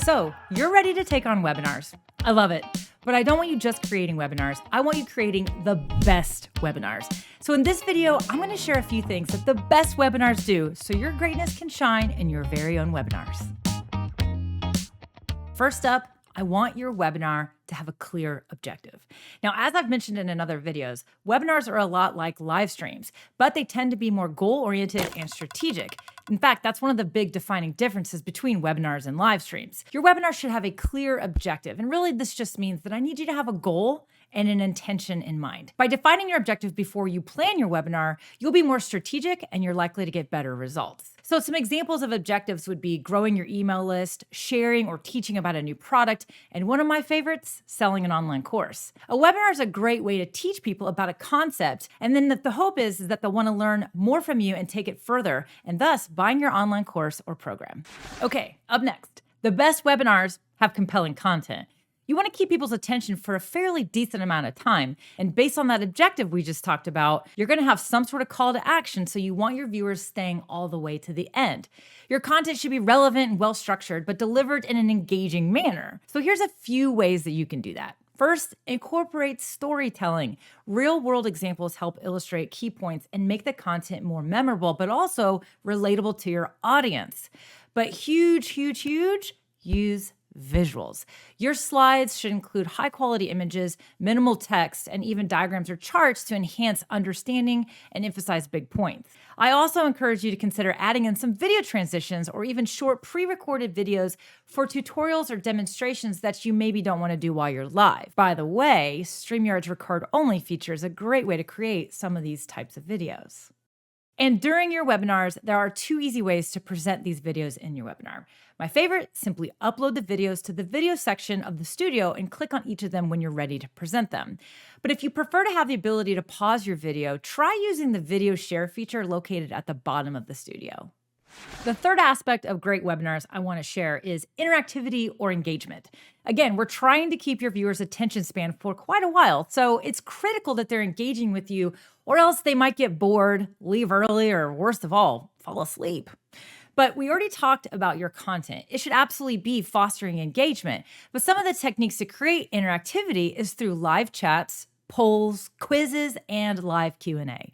So you're ready to take on webinars. I love it. But I don't want you just creating webinars. I want you creating the best webinars. So in this video, I'm going to share a few things that the best webinars do so your greatness can shine in your very own webinars. First up, I want your webinar to have a clear objective. Now, as I've mentioned in other videos, webinars are a lot like live streams, but they tend to be more goal-oriented and strategic. In fact, that's one of the big defining differences between webinars and live streams. Your webinar should have a clear objective, and really this just means that I need you to have a goal and an intention in mind. By defining your objective before you plan your webinar, you'll be more strategic and you're likely to get better results. So some examples of objectives would be growing your email list, sharing or teaching about a new product, and one of my favorites, selling an online course. A webinar is a great way to teach people about a concept, and then the hope is that they'll want to learn more from you and take it further, and thus buying your online course or program. Okay, up next, the best webinars have compelling content. You want to keep people's attention for a fairly decent amount of time. And based on that objective we just talked about, you're going to have some sort of call to action, so you want your viewers staying all the way to the end. Your content should be relevant and well-structured, but delivered in an engaging manner. So here's a few ways that you can do that. First, incorporate storytelling. Real-world examples help illustrate key points and make the content more memorable, but also relatable to your audience. But huge, use visuals. Your slides should include high-quality images, minimal text, and even diagrams or charts to enhance understanding and emphasize big points. I also encourage you to consider adding in some video transitions or even short pre-recorded videos for tutorials or demonstrations that you maybe don't want to do while you're live. By the way, StreamYard's record-only feature is a great way to create some of these types of videos. And during your webinars, there are two easy ways to present these videos in your webinar. My favorite, simply upload the videos to the video section of the studio and click on each of them when you're ready to present them. But if you prefer to have the ability to pause your video, try using the video share feature located at the bottom of the studio. The third aspect of great webinars I want to share is interactivity or engagement. Again, we're trying to keep your viewers' attention span for quite a while, so it's critical that they're engaging with you, or else they might get bored, leave early, or worst of all, fall asleep. But we already talked about your content. It should absolutely be fostering engagement, but some of the techniques to create interactivity is through live chats, polls, quizzes, and live Q&A.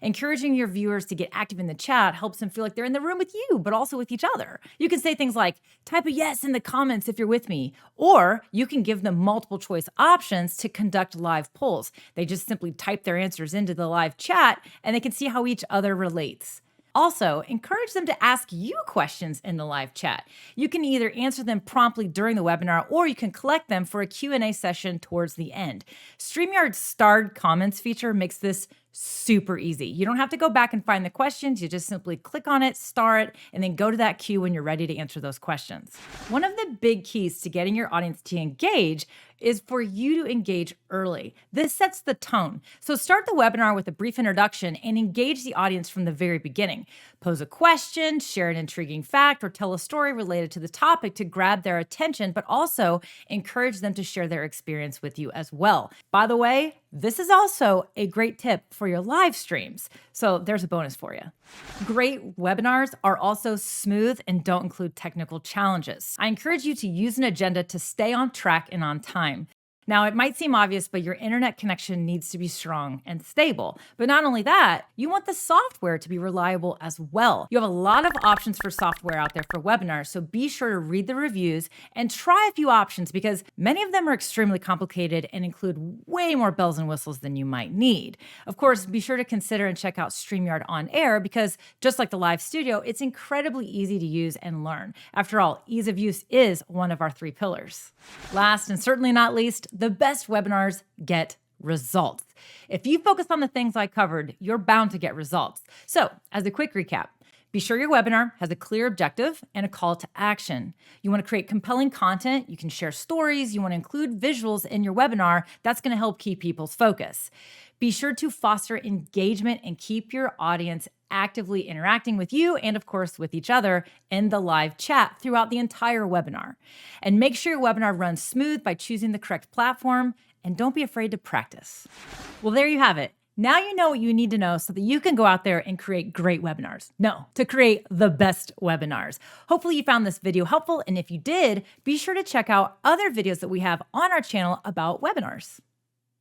Encouraging your viewers to get active in the chat helps them feel like they're in the room with you, but also with each other. You can say things like, type a yes in the comments if you're with me, or you can give them multiple choice options to conduct live polls. They just simply type their answers into the live chat and they can see how each other relates. Also, encourage them to ask you questions in the live chat. You can either answer them promptly during the webinar, or you can collect them for a Q&A session towards the end. StreamYard's starred comments feature makes this super easy. You don't have to go back and find the questions. You just simply click on it, star it, and then go to that queue when you're ready to answer those questions. One of the big keys to getting your audience to engage is for you to engage early. This sets the tone. So start the webinar with a brief introduction and engage the audience from the very beginning. Pose a question, share an intriguing fact, or tell a story related to the topic to grab their attention, but also encourage them to share their experience with you as well. By the way, this is also a great tip for your live streams. So there's a bonus for you. Great webinars are also smooth and don't include technical challenges. I encourage you to use an agenda to stay on track and on time. Now, it might seem obvious, but your internet connection needs to be strong and stable. But not only that, you want the software to be reliable as well. You have a lot of options for software out there for webinars, so be sure to read the reviews and try a few options because many of them are extremely complicated and include way more bells and whistles than you might need. Of course, be sure to consider and check out StreamYard On-Air because just like the live studio, it's incredibly easy to use and learn. After all, ease of use is one of our 3 pillars. Last and certainly not least, the best webinars get results. If you focus on the things I covered, you're bound to get results. So, as a quick recap, be sure your webinar has a clear objective and a call to action. You want to create compelling content. You can share stories. You want to include visuals in your webinar. That's going to help keep people's focus. Be sure to foster engagement and keep your audience actively interacting with you and, of course, with each other in the live chat throughout the entire webinar. And make sure your webinar runs smooth by choosing the correct platform, and don't be afraid to practice. Well, there you have it. Now you know what you need to know so that you can go out there and create great webinars. No, to create the best webinars. Hopefully you found this video helpful, and if you did, be sure to check out other videos that we have on our channel about webinars.